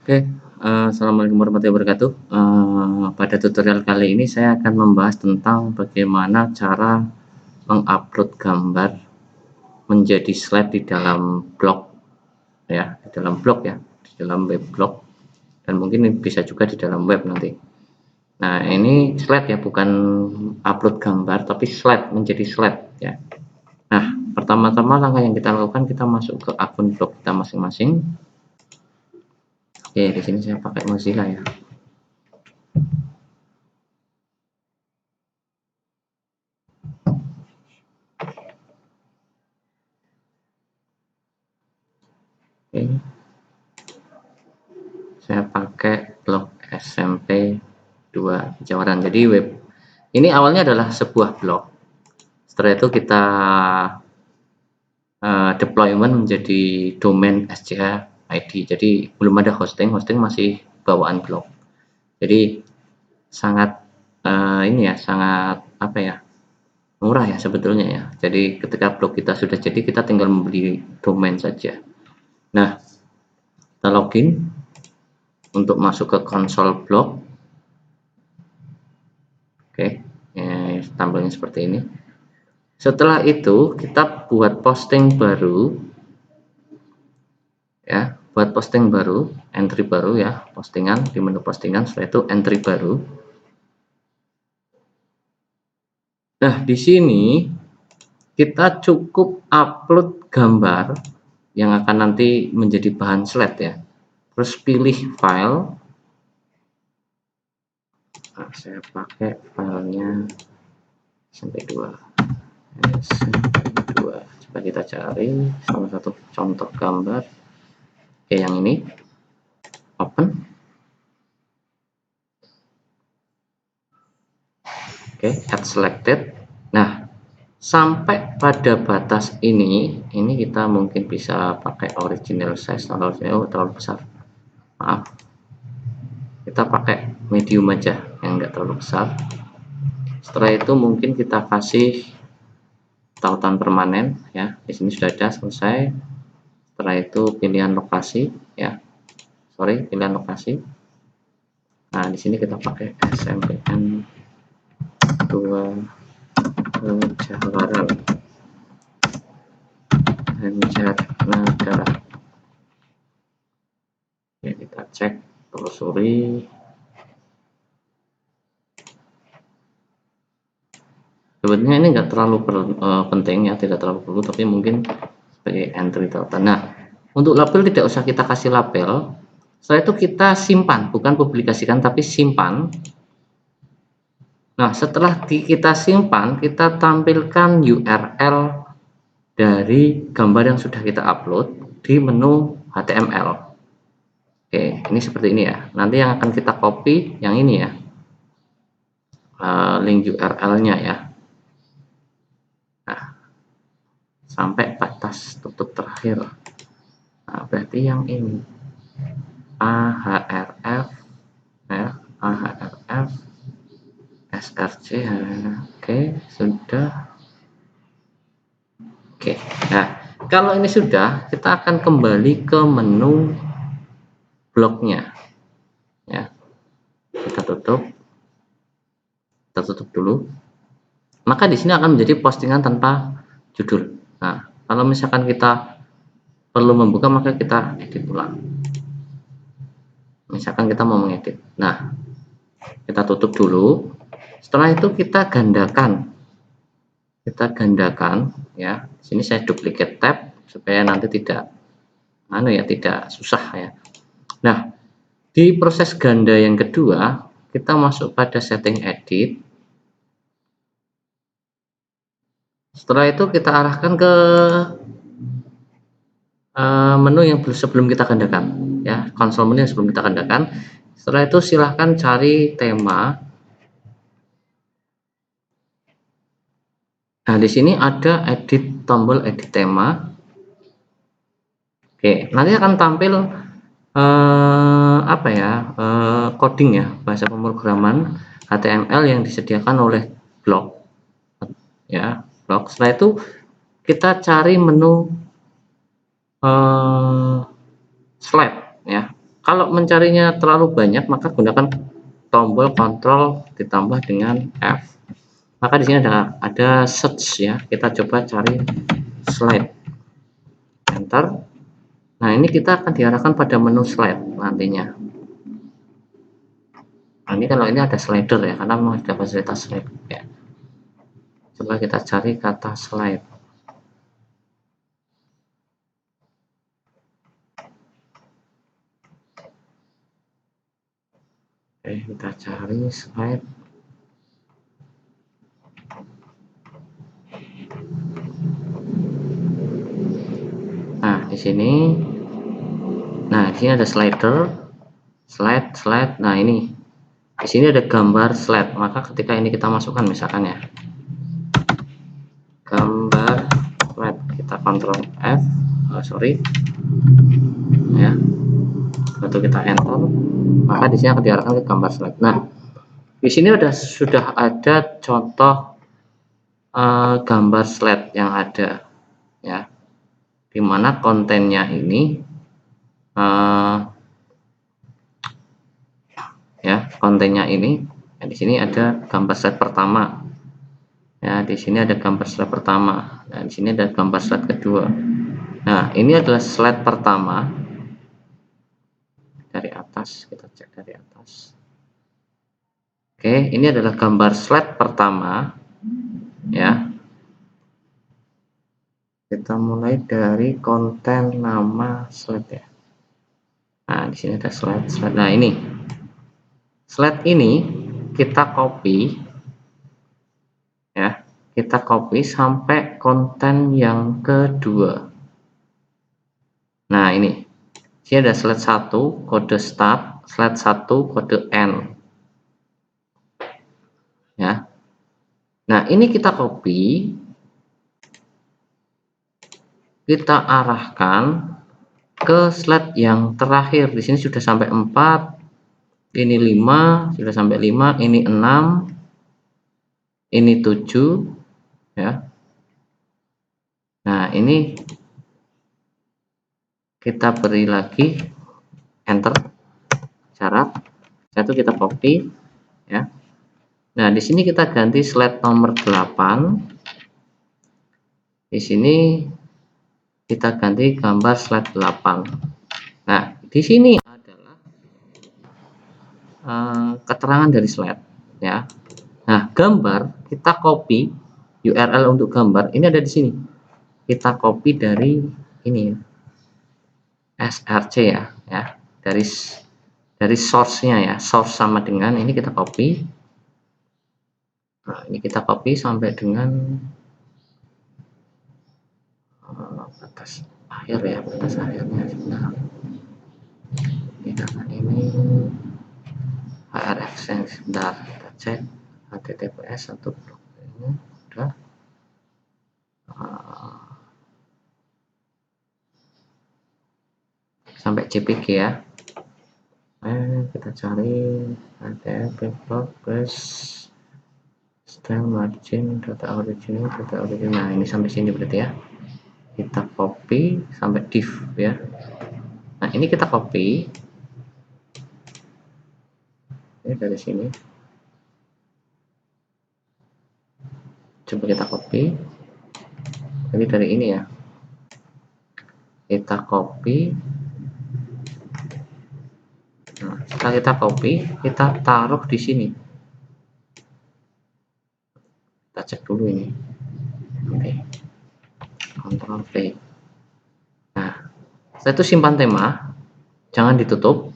Oke, assalamualaikum warahmatullahi wabarakatuh. Pada tutorial kali ini saya akan membahas tentang bagaimana cara mengupload gambar menjadi slide di dalam blog, ya, di dalam blog ya, di dalam web blog, dan mungkin bisa juga di dalam web nanti. Nah, ini slide ya, bukan upload gambar, tapi slide menjadi slide ya. Nah, pertama-tama langkah yang kita lakukan, kita masuk ke akun blog kita masing-masing. Oke, di sini saya pakai Mozilla ya. Oke, saya pakai blog SMP 2 Jawaran. Jadi web ini awalnya adalah sebuah blog. Setelah itu kita deployment menjadi domain SCH ID. Jadi belum ada hosting masih bawaan blog. Jadi sangat ini ya, sangat apa ya, murah ya sebetulnya ya. Jadi ketika blog kita sudah jadi, kita tinggal membeli domain saja. Nah, kita login untuk masuk ke konsol blog. Oke, tampilnya seperti ini. Setelah itu kita buat posting baru ya, buat posting baru, entry baru ya, postingan di menu postingan. Setelah itu entry baru. Nah, di sini kita cukup upload gambar yang akan nanti menjadi bahan slide ya. Terus pilih file. Nah, saya pakai filenya SMP2. SMP2. Coba kita cari salah satu contoh gambar. Oke, yang ini. Open. Oke, add selected. Nah, sampai pada batas ini kita mungkin bisa pakai original size. Kalau terlalu besar, maaf, kita pakai medium aja yang enggak terlalu besar. Setelah itu mungkin kita kasih tautan permanen ya. Di sini sudah ada, selesai. Setelah itu pilihan lokasi ya, pilihan lokasi. Nah, di sini kita pakai SMPN 2 Jawaran Banjarnegara. Ya, kita cek, telusuri. Sebenarnya ini enggak terlalu penting ya, tidak terlalu perlu, tapi mungkin sebagai entry tautan. Nah, untuk label tidak usah kita kasih label. Setelah itu kita simpan, bukan publikasikan tapi simpan. Nah, setelah kita simpan, kita tampilkan URL dari gambar yang sudah kita upload di menu HTML. Oke, ini seperti ini ya. Nanti yang akan kita copy yang ini ya, link URL-nya ya. Nah, sampai batas tutup terakhir. Nah, berarti yang ini ahref ya, ahref src ya. Oke, sudah. Oke, nah kalau ini sudah, kita akan kembali ke menu blognya ya. Kita tutup dulu. Maka di sini akan menjadi postingan tanpa judul. Nah, kalau misalkan kita perlu membuka, maka kita edit ulang. Misalkan kita mau mengedit. Nah, kita tutup dulu. Setelah itu kita gandakan. Ya. Di sini saya duplicate tab supaya nanti tidak tidak susah ya. Nah, di proses ganda yang kedua, kita masuk pada setting edit. Setelah itu kita arahkan ke menu yang sebelum kita gandakan ya, konsol menu yang sebelum kita gandakan. Setelah itu silahkan cari tema. Nah, di sini ada tombol edit tema. Oke, nanti akan tampil coding ya, bahasa pemrograman HTML yang disediakan oleh blog ya, blog. Setelah itu kita cari menu slide ya. Kalau mencarinya terlalu banyak, maka gunakan tombol kontrol ditambah dengan F. Maka di sini ada search ya. Kita coba cari slide. Enter. Nah, ini kita akan diarahkan pada menu slide nantinya. Nah, ini kalau ini ada slider ya, karena memang ada fasilitas slide ya. Coba kita cari kata slide. Oke, kita cari slide. Nah, di sini. Nah, di sini ada slider, slide. Nah, ini. Di sini ada gambar slide. Maka ketika ini kita masukkan misalkan ya. Gambar slide, kita kontrol F. Ya. Lalu kita enter. Maka di sini akan diarahkan ke gambar slide. Nah, di sini sudah ada contoh gambar slide yang ada ya, dimana kontennya ini di sini ada gambar slide pertama ya, di sini ada gambar slide pertama, nah di sini ada gambar slide kedua. Nah, ini adalah slide pertama dari atas, kita cek dari atas. Oke, ini adalah gambar slide pertama ya. Kita mulai dari konten nama slide ya. Nah, di sini ada slide. Nah, ini slide ini kita copy ya, kita copy sampai konten yang kedua. Nah, ini ada slide 1 kode start, slide 1 kode end ya. Nah, ini kita copy, kita arahkan ke slide yang terakhir. Di sini sudah sampai 4, ini 5, sudah sampai 5, ini 6, ini 7 ya. Nah, ini kita beri lagi enter, syarat satu kita copy ya. Nah, di sini kita ganti slide nomor 8. Di sini kita ganti gambar slide 8. Nah, di sini adalah keterangan dari slide ya. Nah, gambar kita copy, URL untuk gambar ini ada di sini. Kita copy dari ini src ya, dari source-nya ya, source sama dengan ini kita copy. Nah, ini kita copy sampai dengan batas akhir ya, batas akhirnya sebentar. Ini href sebentar, kita cek https satu blok ini udah sampai jpg ya. Kita cari ada progress style margin data origin. Nah, ini sampai sini berarti ya. Kita copy sampai div ya. Nah, ini kita copy ini dari sini, coba kita copy ini dari ini ya, kita copy. Nah, setelah kita copy, kita taruh di sini. Kita cek dulu ini. Oke. Ctrl V. Nah, setelah itu simpan tema, jangan ditutup.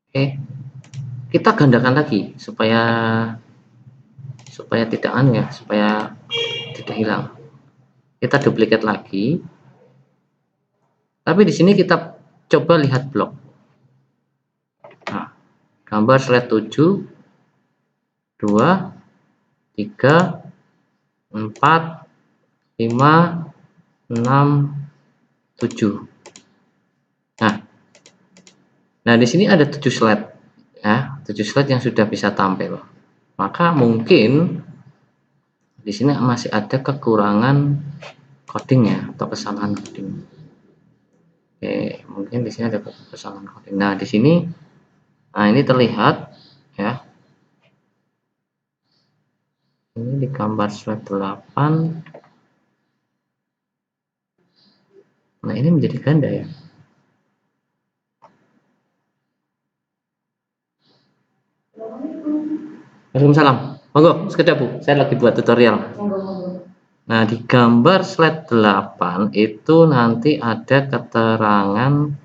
Oke. Kita gandakan lagi supaya tidak ya, supaya tidak hilang. Kita duplicate lagi. Tapi di sini kita coba lihat blok. Nah, gambar slide 7, 2, 3, 4, 5, 6, 7. Nah, di sini ada 7 slide ya, 7 slide yang sudah bisa tampil. Maka mungkin di sini masih ada kekurangan coding ya, atau kesalahan coding. Oke, mungkin di sini ada kesalahan coding. Nah, di sini, nah ini terlihat ya. Ini di gambar slide 8. Nah, ini menjadi ganda ya. Waalaikumsalam. Monggo, sekedap Bu, saya lagi buat tutorial. Nah, di gambar slide 8 itu nanti ada keterangan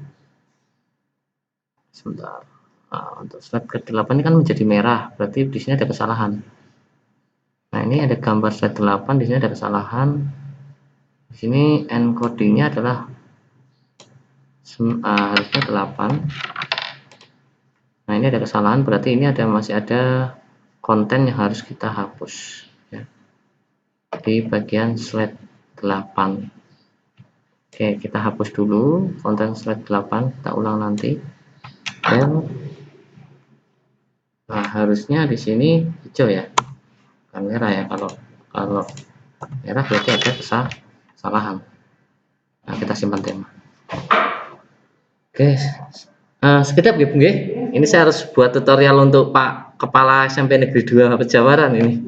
sebentar. Nah, untuk slide ke-8 ini kan menjadi merah, berarti di sini ada kesalahan. Nah, ini ada gambar slide 8, di sini ada kesalahan. Di sini encodingnya adalah harusnya 8. Nah, ini ada kesalahan, berarti ini masih ada konten yang harus kita hapus ya, di bagian slide 8. Oke, kita hapus dulu konten slide 8, kita ulang nanti. Dan nah, harusnya di sini hijau ya, bukan merah ya. Kalau merah berarti ada kesalahan. Nah, kita simpan tema. Oke, sekedap ya Bu. Ini saya harus buat tutorial untuk Pak Kepala SMP Negeri 2 Pejawaran ini.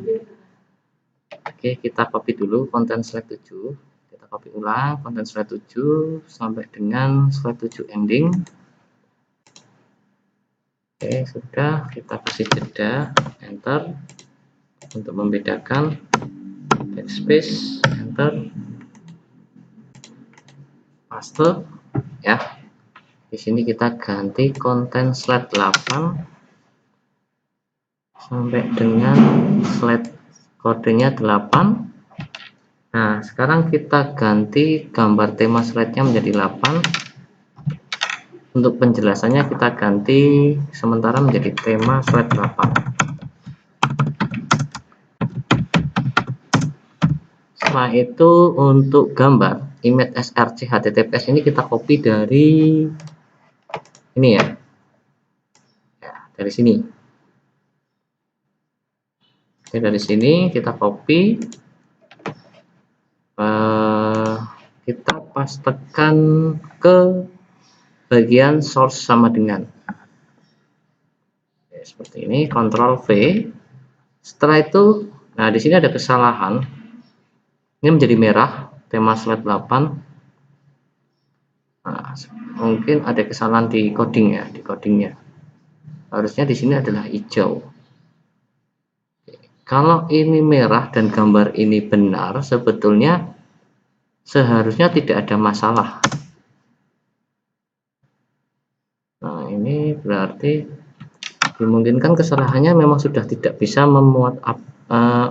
Oke, kita copy dulu konten slide 7. Kita copy ulang konten slide 7 sampai dengan slide 7 ending. Oke, sudah, kita kasih jeda, enter untuk membedakan, backspace, enter, paste ya. Di sini kita ganti konten slide 8 sampai dengan slide kodenya 8. Nah, sekarang kita ganti gambar tema slide-nya menjadi 8. Untuk penjelasannya kita ganti sementara menjadi tema slide 8. Setelah itu untuk gambar image src https ini kita copy dari ini ya, dari sini. Oke, dari sini kita copy, kita pastekan ke bagian source sama dengan. Oke, seperti ini, Ctrl V. Setelah itu, nah di sini ada kesalahan. Ini menjadi merah, tema slide 8. Nah, mungkin ada kesalahan di coding ya, di codingnya. Harusnya di sini adalah hijau. Kalau ini merah dan gambar ini benar, sebetulnya seharusnya tidak ada masalah. Nah, ini berarti dimungkinkan kesalahannya memang sudah tidak bisa memuat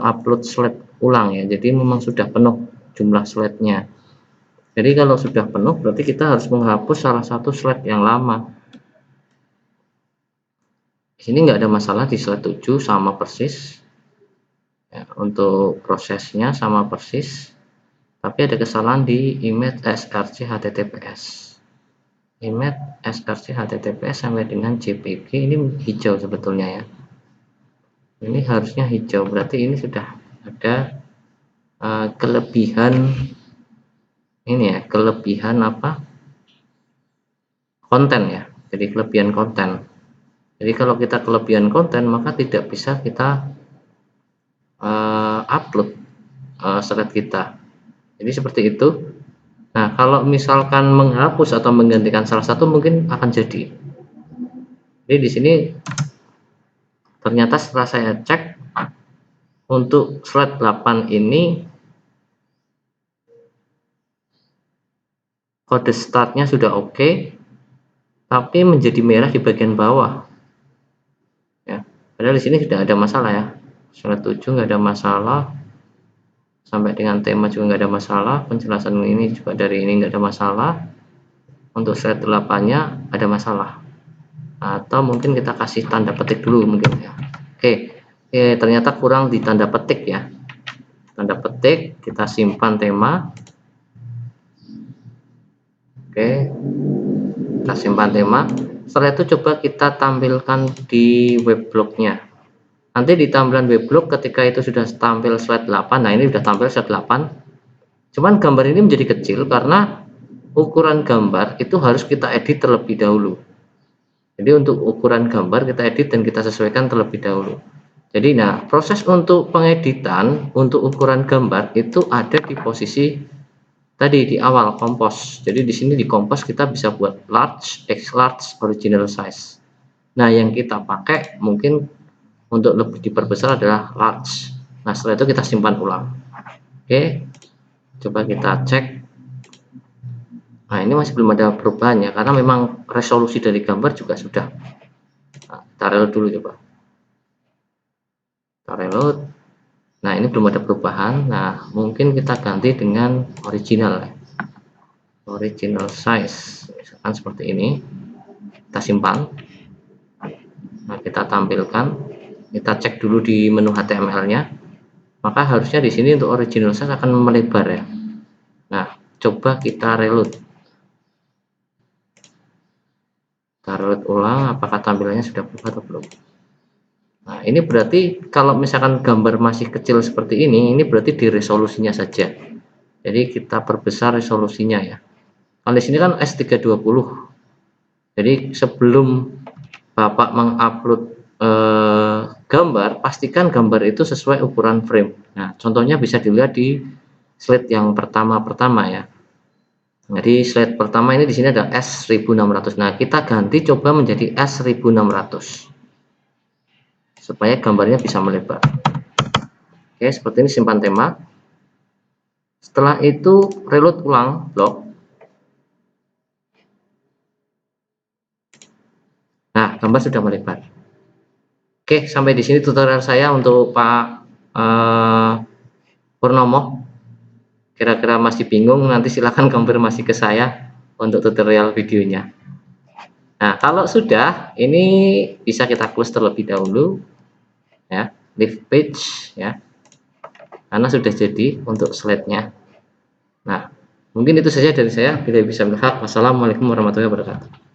upload slide ulang ya. Jadi memang sudah penuh jumlah slide-nya. Jadi kalau sudah penuh berarti kita harus menghapus salah satu slide yang lama. Di sini nggak ada masalah, di slide 7 sama persis. Ya, untuk prosesnya sama persis, tapi ada kesalahan di image src https. Image src https sampai dengan jpg ini hijau sebetulnya ya. Ini harusnya hijau, berarti ini sudah ada kelebihan ini ya, kelebihan apa? Konten ya. Jadi kelebihan konten. Jadi kalau kita kelebihan konten maka tidak bisa kita upload slide kita. Jadi seperti itu. Nah, kalau misalkan menghapus atau menggantikan salah satu mungkin akan jadi. Jadi di sini ternyata setelah saya cek untuk slide 8 ini kode startnya sudah oke, tapi menjadi merah di bagian bawah. Ya, padahal di sini sudah ada masalah ya. Slide 7 nggak ada masalah. Sampai dengan tema juga nggak ada masalah, penjelasan ini juga dari ini nggak ada masalah. Untuk slide 8-nya ada masalah, atau mungkin kita kasih tanda petik dulu mungkin ya. Oke, ternyata kurang di tanda petik ya. Tanda petik, kita simpan tema. Oke, kita simpan tema. Setelah itu coba kita tampilkan di web blognya. Nanti di tampilan weblog ketika itu sudah tampil slide 8, nah ini sudah tampil slide 8. Cuman gambar ini menjadi kecil karena ukuran gambar itu harus kita edit terlebih dahulu. Jadi untuk ukuran gambar kita edit dan kita sesuaikan terlebih dahulu. Jadi nah, proses untuk pengeditan untuk ukuran gambar itu ada di posisi tadi di awal compose. Jadi di sini di compose kita bisa buat large, X large, original size. Nah, yang kita pakai mungkin untuk lebih diperbesar adalah large. Nah, setelah itu kita simpan ulang. Oke, coba kita cek. Nah, ini masih belum ada perubahannya karena memang resolusi dari gambar juga sudah. Nah, kita reload dulu coba. Kita reload. Nah, ini belum ada perubahan. Nah, mungkin kita ganti dengan original. Original size. Misalkan seperti ini. Kita simpan. Nah, kita tampilkan. Kita cek dulu di menu HTML-nya. Maka harusnya di sini untuk original size akan melebar ya. Nah, coba kita reload. Kita reload ulang, apakah tampilannya sudah berubah atau belum. Nah, ini berarti kalau misalkan gambar masih kecil seperti ini berarti di resolusinya saja. Jadi kita perbesar resolusinya ya. Kalau di sini kan S320. Jadi sebelum Bapak mengupload gambar, pastikan gambar itu sesuai ukuran frame. Nah, contohnya bisa dilihat di slide yang pertama ya. Jadi slide pertama ini di sini ada S1600. Nah, kita ganti coba menjadi S1600 supaya gambarnya bisa melebar. Oke, seperti ini simpan tema. Setelah itu reload ulang blok. Nah, gambar sudah melebar. Oke, sampai di sini tutorial saya untuk Pak Purnomo. Kira-kira masih bingung, nanti silakan konfirmasi ke saya untuk tutorial videonya. Nah, kalau sudah, ini bisa kita close terlebih dahulu ya, leave page ya, karena sudah jadi untuk slide-nya. Nah, mungkin itu saja dari saya. Bila bisa berhak. Wassalamualaikum warahmatullahi wabarakatuh.